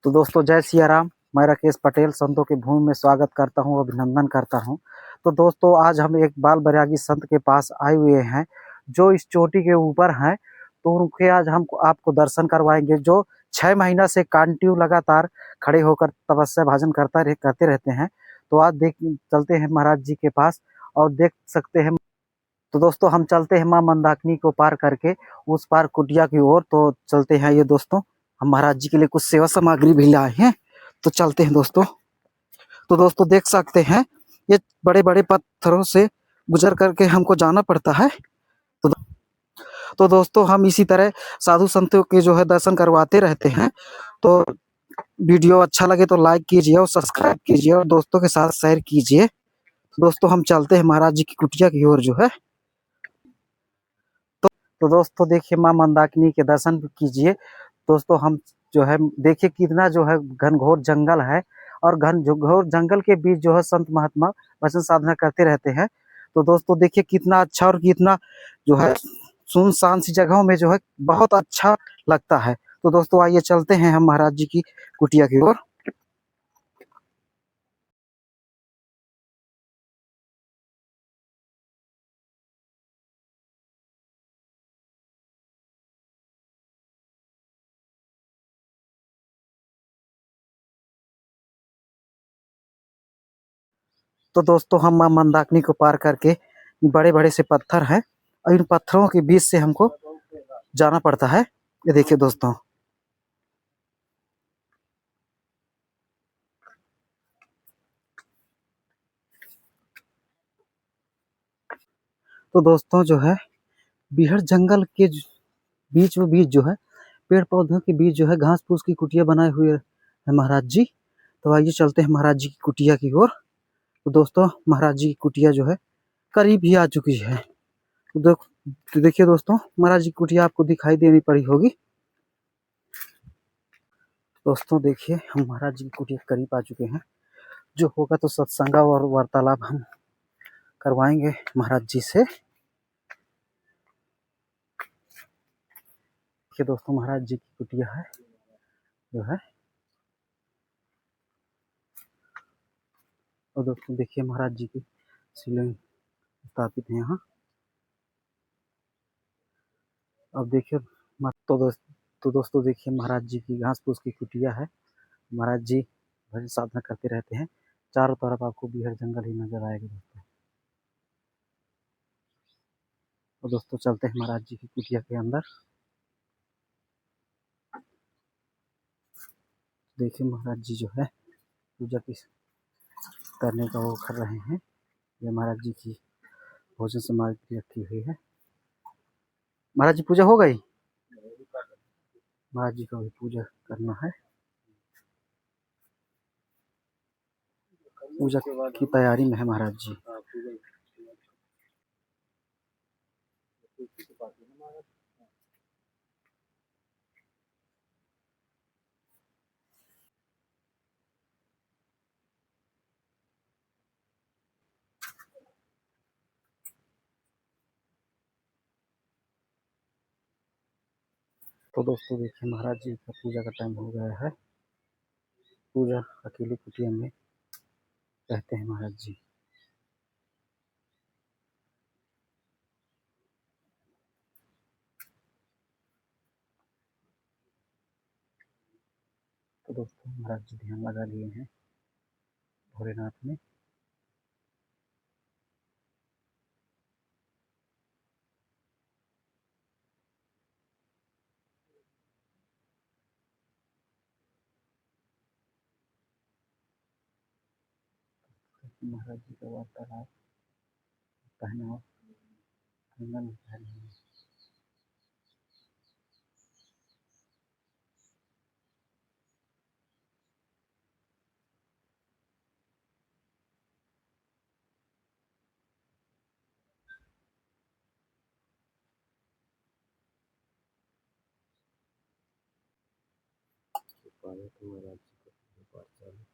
तो दोस्तों जय सिया राम। मैं राकेश पटेल संतों की भूमि में स्वागत करता हूँ, अभिनंदन करता हूँ। तो दोस्तों आज हम एक बाल बैरागी संत के पास आए हुए हैं जो इस चोटी के ऊपर हैं। तो उनके आज हम आपको दर्शन करवाएंगे, जो 6 महीना से कंटिन्यू लगातार खड़े होकर तपस्या भाजन करते रहते हैं। तो आज देख चलते हैं महाराज जी के पास और देख सकते हैं। तो दोस्तों हम चलते हैं माँ मंदाकिनी को पार करके उस पार कुटिया की ओर। तो चलते हैं। ये दोस्तों हम महाराज जी के लिए कुछ सेवा सामग्री भी लाए हैं, तो चलते हैं दोस्तों। तो दोस्तों देख सकते हैं ये बड़े बड़े पत्थरों से गुजर करके हमको जाना पड़ता है। तो, तो दोस्तों हम इसी तरह साधु संतों के जो है दर्शन करवाते रहते हैं। तो वीडियो अच्छा लगे तो लाइक कीजिए और सब्सक्राइब कीजिए और दोस्तों के साथ शेयर कीजिए। दोस्तों हम चलते हैं महाराज जी की कुटिया की ओर जो है। तो दोस्तों देखिए माँ मंदाकिनी के दर्शन कीजिए। दोस्तों हम जो है देखिए कितना जो है घनघोर जंगल है और घनघोर जंगल के बीच जो है संत महात्मा भजन साधना करते रहते हैं। तो दोस्तों देखिए कितना अच्छा और कितना जो है सुनसान सी जगहों में जो है बहुत अच्छा लगता है। तो दोस्तों आइए चलते हैं हम महाराज जी की कुटिया की ओर। तो दोस्तों हम माँ मंदाकिनी को पार करके बड़े बड़े से पत्थर हैं और इन पत्थरों के बीच से हमको जाना पड़ता है। ये देखिए दोस्तों। तो दोस्तों जो है बीहड़ जंगल के बीच में बीच जो है पेड़ पौधों के बीच जो है घास फूस की कुटिया बनाए हुए है महाराज जी। तो आइए चलते हैं महाराज जी की कुटिया की ओर। तो दोस्तों महाराज जी की कुटिया जो है करीब ही आ चुकी है। तो देखिए दोस्तों महाराज जी की कुटिया आपको दिखाई देनी पड़ी होगी। दोस्तों देखिए हम महाराज जी की कुटिया के करीब आ चुके हैं। जो होगा तो सत्संग और वार्तालाप हम करवाएंगे महाराज जी से। देखिए दोस्तों महाराज जी की कुटिया है जो है। और दोस्तों देखिए महाराज जी की शिवलिंग स्थापित है यहाँ। अब देखिए तो दोस्तों देखिए महाराज जी की घास फूस की कुटिया है। महाराज जी भजन साधना करते रहते हैं। चारों तरफ आपको बीहड़ जंगल ही नजर आएगा दोस्तों। तो दोस्तों चलते हैं महाराज जी की कुटिया के अंदर। देखिए महाराज जी जो है पूजा की करने का वो कर रहे हैं। ये महाराज जी की भोजन सामग्री रखी हुई है। महाराज जी पूजा हो गई। महाराज जी का भी पूजा करना है। पूजा की तैयारी में है महाराज जी। तो दोस्तों देखिए महाराज जी का पूजा का टाइम हो गया है। पूजा अकेली कुटिया में रहते हैं महाराज जी। तो दोस्तों महाराज जी ध्यान लगा लिए हैं भोलेनाथ में। महाराज जी का वार्तालाप पहनावा कंगन पहने हैं। तो महाराज जी का पूजा पाठ चालू।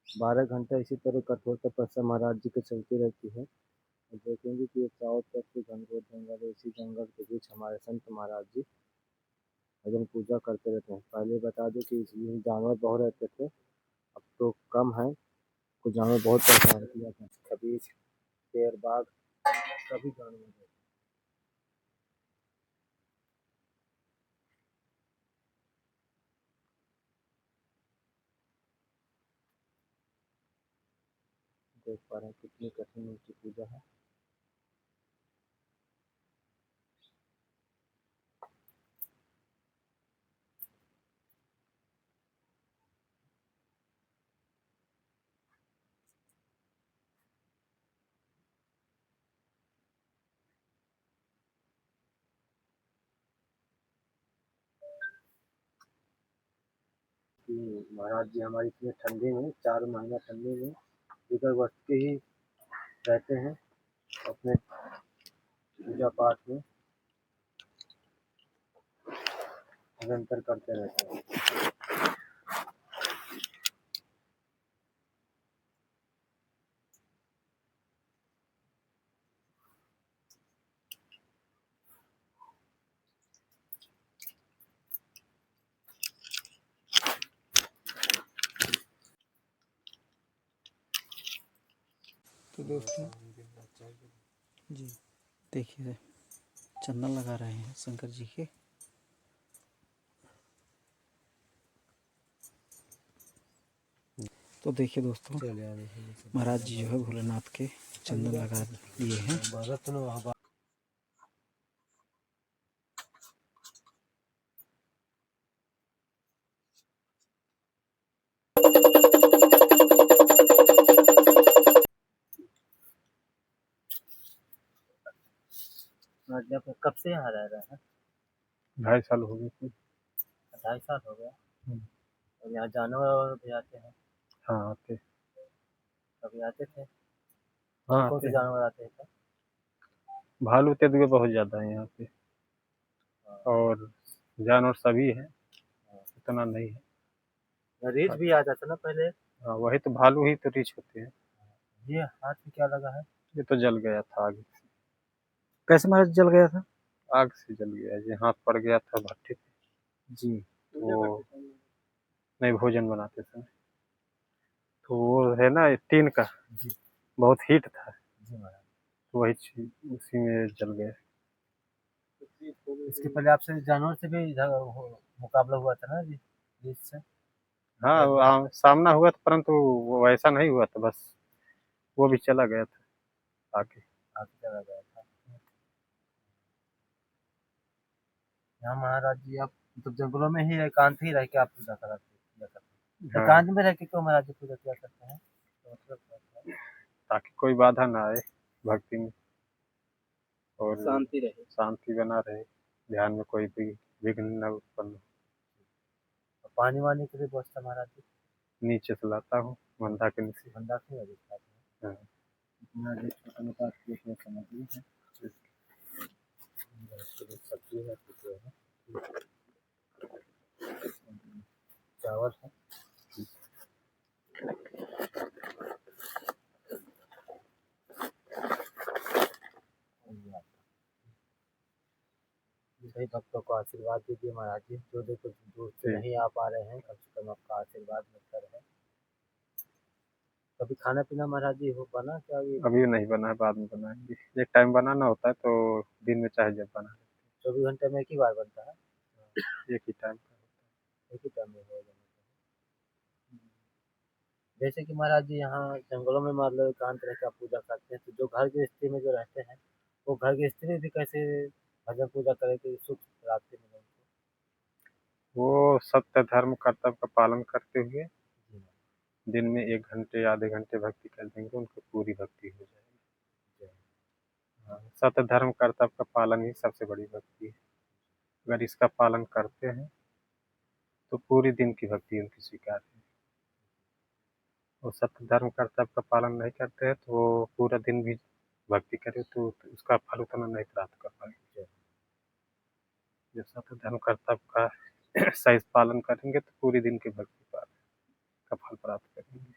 12 घंटा इसी तरह कठोर तपस्या महाराज जी की चलती रहती है। और देखेंगे कि ये चारों तरफ से घनघोर जंगल है, इसी जंगल के बीच हमारे संत महाराज जी भजन पूजा करते रहते हैं। पहले बता दें कि इसमें जानवर बहुत रहते थे, अब तो कम है। कुछ जानवर बहुत परेशान किया था, कभी शेर बाघ सभी जानवर रहते हैं। देख पा रहे हैं कितनी कठिन उनकी पूजा है। कि महाराज जी हमारी इतने ठंडी में 4 महीना ठंडी में बिगर वस्त्र के ही रहते हैं, अपने पूजा पाठ में निरंतर करते रहते हैं। तो दोस्तों जी देखिए चंदन लगा रहे हैं शंकर जी के। तो देखिए दोस्तों महाराज जी जो है भोलेनाथ के चंदन लगा दिए हैं। मतलब कब से यहाँ रह रहे हैं? 2.5 साल हो गए थे। 2.5 साल हो गया। और यहाँ जानवर भी आते हैं? हाँ आते। कभी आते थे? हाँ कौन से आते हैं। जानवर आते हैं? भालू तेंदुए बहुत ज़्यादा है यहाँ पे, और जानवर सभी है, इतना नहीं है। रीछ भी आ जाता ना पहले। हाँ वही तो, भालू ही तो रीछ होते हैं। ये हाथ में क्या लगा है? ये तो जल गया था आग से। कैसे महाराज जल गया था? आग से जल गया, ये हाथ पड़ गया था भट्ठे पे। जी तो नहीं, भोजन बनाते समय तो वो है ना टीन का, जी बहुत हीट था, जी महाराज। तो वही उसी में जल गया। इसके पहले आपसे जानवर से भी मुकाबला हुआ था ना जी, रीछ से? हाँ सामना हुआ था, परंतु वो वैसा नहीं हुआ था, बस वो भी चला गया था आके। आगे चला गया था। यहाँ महाराज जी आप मतलब जंगलों में ही एकांत ही रह के आप पूजा करते हैं? हाँ, एकांत में रह के क्यों महाराज जी पूजा किया करते हैं? तो मतलब क्या है? ताकि कोई बाधा ना आए भक्ति में, और शांति रहे। शांति बना रहे, ध्यान में कोई भी विघ्न न उत्पन्न हो। और पानी वानी की भी व्यवस्था महाराज जी? नीचे से लाता हूँ मंदाकिनी से। मंदाकिनी वाली खाते हैं। हाँ। इतना जो छोटा मोटा आपको इसमें सामग्री है, सब्जी है, कुछ है, चावल है। सही भक्तों को आशीर्वाद दीजिए महाराज जी, जो देखो दूर से नहीं आ पा रहे हैं, कम से कम आपका आशीर्वाद मिलता रहे। कभी खाना पीना महाराज जी हो बना क्या? ये अभी नहीं बना है, बाद में बनाएंगे। एक टाइम बनाना होता है, तो दिन में चाहे जब बना, 24 घंटे में एक ही बार बनता है? एक ही टाइम का। एक ही टाइम में हो जाना चाहिए। जैसे कि महाराज जी यहाँ जंगलों में मतलब एकांत रह के आप पूजा करते हैं, तो जो घर गृहस्थी में जो रहते हैं, वो घर गृहस्थी में भी कैसे भजन पूजा करे कि सुख प्राप्ति मिले उनको? वो सत्य धर्म कर्तव्य का पालन करते हुए जी दिन में 1 घंटे आधे घंटे भक्ति कर देंगे, उनको पूरी भक्ति हो जाएगी। जी। हाँ, सत्य धर्म कर्तव्य का पालन ही सबसे बड़ी भक्ति है। अगर इसका पालन करते हैं तो पूरी दिन की भक्ति उनकी स्वीकार है। और सत्य धर्म कर्तव्य का पालन नहीं करते हैं तो वो पूरा दिन भी भक्ति करे तो उसका फल उतना नहीं प्राप्त कर पाएंगे। जब सत्य धर्म कर्तव्य का सही पालन करेंगे तो पूरी दिन की भक्ति का फल प्राप्त करेंगे।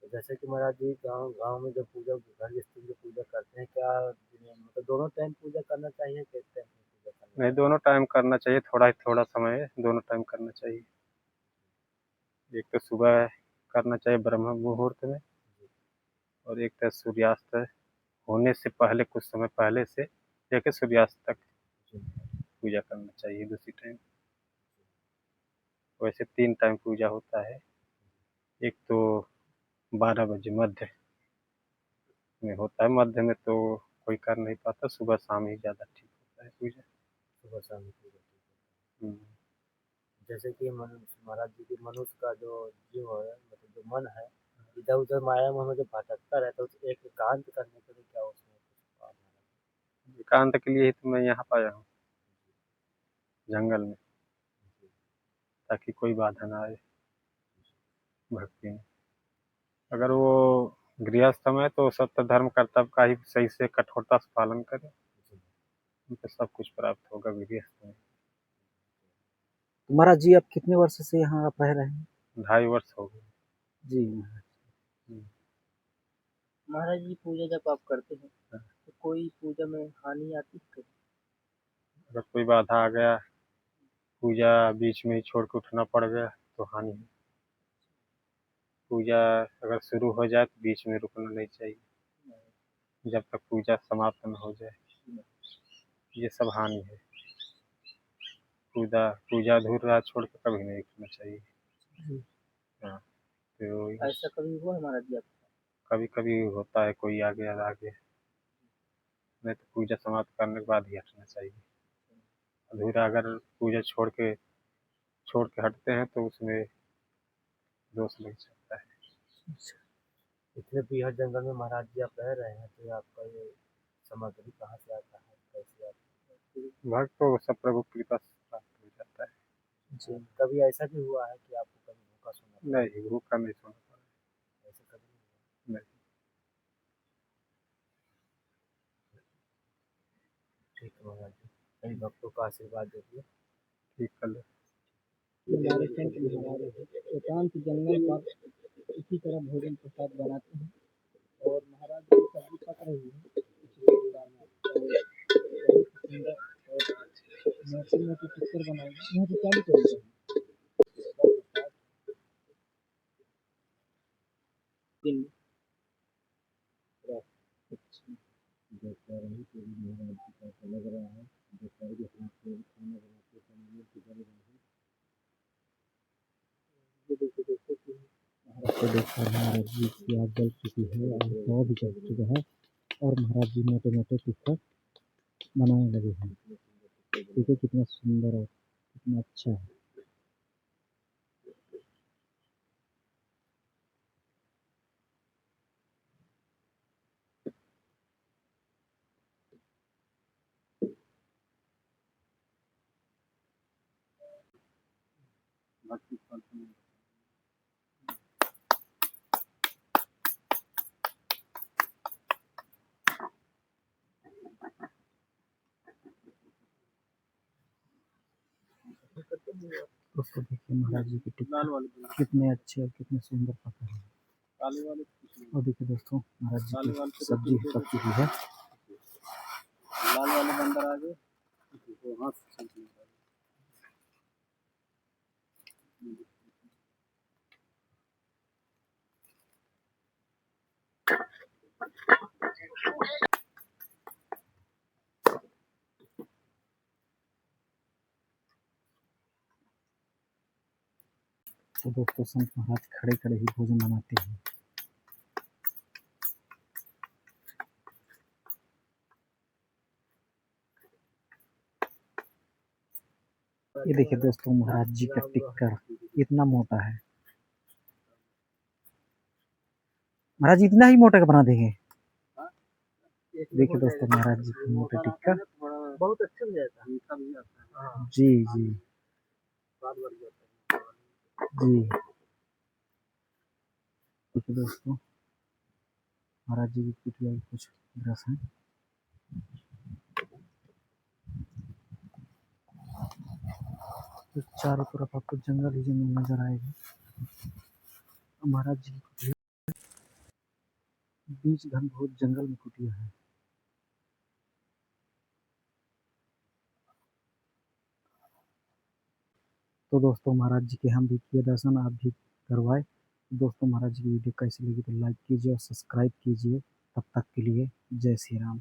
तो जैसे कि महाराज जी गाँव गाँव में जब पूजा घर गृहस्थी में पूजा करते हैं, क्या मतलब दोनों टाइम पूजा करना चाहिए कि एक टाइम पूजा करना नहीं, दोनों टाइम करना चाहिए, थोड़ा समय दोनों टाइम करना चाहिए। एक तो सुबह करना चाहिए ब्रह्म मुहूर्त में, और एक तो सूर्यास्त होने से पहले कुछ समय पहले से लेकर सूर्यास्त तक पूजा करना चाहिए दूसरी टाइम। वैसे 3 टाइम पूजा होता है। एक तो 12 बजे मध्य में होता है, मध्य में तो कोई कर नहीं पाता, सुबह शाम ही ज़्यादा ठीक होता है पूजा। सुबह शाम की पूजा ठीक है। हम्म। जैसे कि महाराज जी की मनुष्य का जो जीव है, मतलब जो मन है, इधर उधर माया मोह में जो भटकता रहता है, उसे एक एकांत करने के लिए क्या उसमें कुछ उपाय है? एकांत के लिए ही तो मैं यहाँ पाया हूँ, जंगल में, ताकि कोई बाधा ना आए भक्ति में। अगर वो गृहस्थ में तो सत्य धर्म कर्तव्य का ही सही से कठोरता से पालन करे, उनको सब कुछ प्राप्त होगा गृहस्थ में। तो महाराज जी, अब कितने वर्ष से यहाँ आप रह रहे हैं? 2.5 वर्ष हो गए। जी महाराज जी पूजा जब आप करते हैं तो कोई पूजा में हानि आती है? अगर कोई बाधा आ गया, पूजा बीच में ही छोड़ के उठना पड़ गया तो हानि है। पूजा अगर शुरू हो जाए तो बीच में रुकना नहीं चाहिए, जब तक पूजा समाप्त न हो जाए। ये सब हानि है। पूजा अधूरा छोड़ के कभी नहीं उठना चाहिए। हाँ, तो ऐसा कभी हुआ हमारा जी? कभी कभी होता है, कोई आ गया आगे, नहीं तो पूजा समाप्त करने के बाद ही हटना चाहिए। अधूरा अगर पूजा छोड़ के हटते हैं तो उसमें दोष लग सकता है। इतने बीहड़ जंगल में महाराज जी आप रह रहे हैं, तो आपका ये सामग्री कहाँ से आता है, कैसे आता है? भक्त को सब प्रभु की कृपा से प्राप्त हो जाता है। जी, कभी ऐसा भी हुआ है कि आपको कभी भूखा सोना पड़ा? नहीं, भूखा नहीं सोना पड़ा। ऐसा कभी नहीं हुआ? नहीं। ठीक है महाराज जी, सभी भक्तों का आशीर्वाद दीजिए। ठीक कर लो। हमारे संत महाराज एकांत जंगल पर इसी तरह भोजन प्रसाद बनाते हैं, और महाराज जी सब्जी पक रही है पिछले बार में, और बहुत सुंदर और मोटी मोटी टिक्कर बनाई है। यहाँ पे चालू करेंगे दिन देख पा रहे हैं कि महाराज जी का ऐसा लग रहा है, देख पा रहे हैं कि हाथ से खाना बनाते समय की जल रहे हैं। ये देखिए दोस्तों कि महाराज को देख कर महाराज जी की आग जल चुकी है और तवा भी जल चुका है, और महाराज जी मोटे मोटे टिक्कर बनाने लगे हैं। देखिए कितना सुंदर और कितना अच्छा है। भक्ति फल तो नहीं। दोस्तों देखिए महाराज जी की टिक्का कितने अच्छे और कितने सुंदर पका है। और देखिए दोस्तों, महाराज जी की सब्जी पक चुकी है। लाल वाले बंदर आ गए तो हाथ से तो दोस्तों, संत महाराज खड़े खड़े ही भोजन बनाते हैं। ये देखिए दोस्तों, महाराज जी का टिक्का इतना मोटा है। महाराज जी इतना ही मोटा का बना देंगे? देखिए दोस्तों, महाराज जी का मोटा टिक्का बहुत अच्छे हो जाता है, मीठा भी आता है। जी जी स्वाद बढ़ जाता है। जी। देखिए दोस्तों, महाराज जी की कुटिया कुछ दृश्य है। तो चारों तरफ आपको जंगल ही जंगल नजर आएगी। महाराज जी की कुटिया बीच घनघोर जंगल में कुटिया है। तो दोस्तों महाराज जी के हम भी किए दर्शन, आप भी करवाए। दोस्तों महाराज जी की वीडियो कैसी लगी तो लाइक कीजिए और सब्सक्राइब कीजिए। तब तक के लिए जय श्री राम।